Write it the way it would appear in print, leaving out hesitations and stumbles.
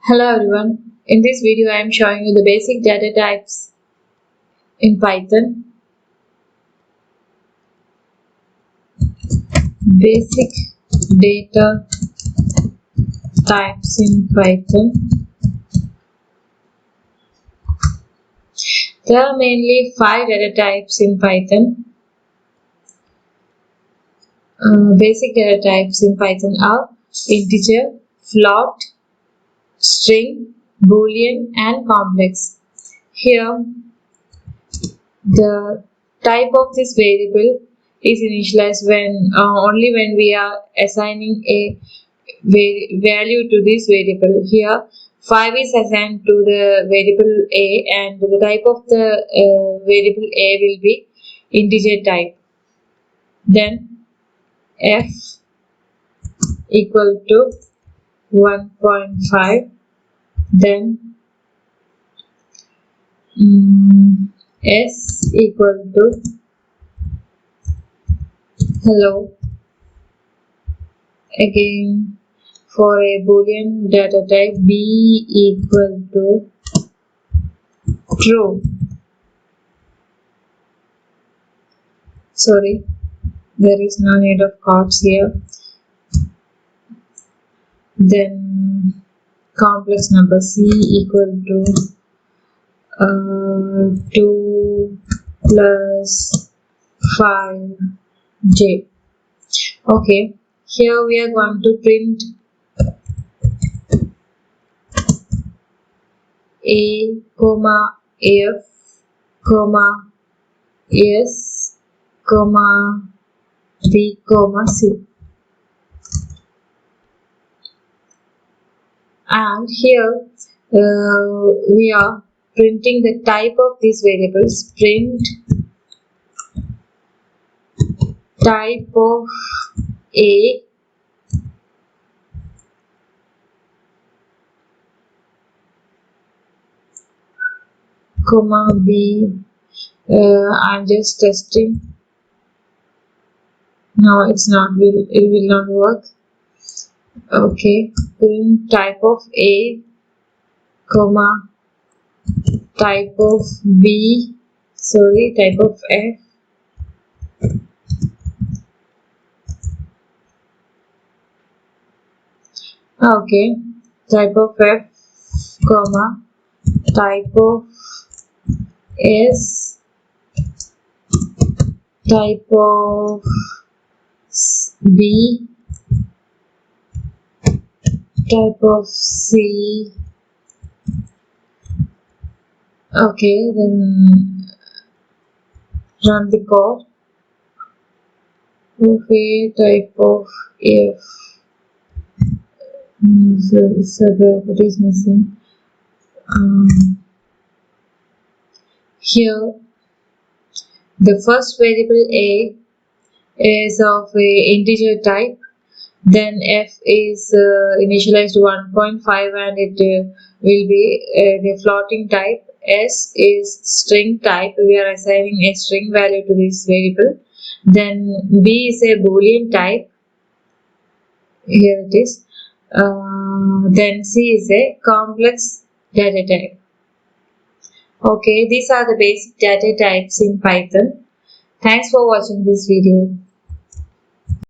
Hello everyone. In this video I am showing you the basic data types in Python. Basic data types in Python. There are mainly 5 data types in Python. Basic data types in Python are integer, float, string, boolean and complex. Here the type of this variable is initialized when only when we are assigning a value to this variable. Here 5 is assigned to the variable a and the type of the variable a will be integer type. Then f equal to 1.5. Then s equal to hello. Again, for a boolean data type, b equal to true. Sorry, there is no need of quotes here. Then complex number c equal to 2 plus 5j. Okay, here we are going to print a comma f comma s comma b comma c. And here we are printing the type of these variables. Print type of a comma b. I'm just testing. No, it will not work. Okay, print type of a comma type of b, sorry, type of f okay, type of f comma type of s type of b type of c. Okay, then run the code. Okay, type of f. So what is missing? Here the first variable a is of a integer type. Then f is initialized to 1.5 and it will be the floating type. S is string type. We are assigning a string value to this variable. Then b is a boolean type. Here it is. Then c is a complex data type. Okay, these are the basic data types in Python. Thanks for watching this video.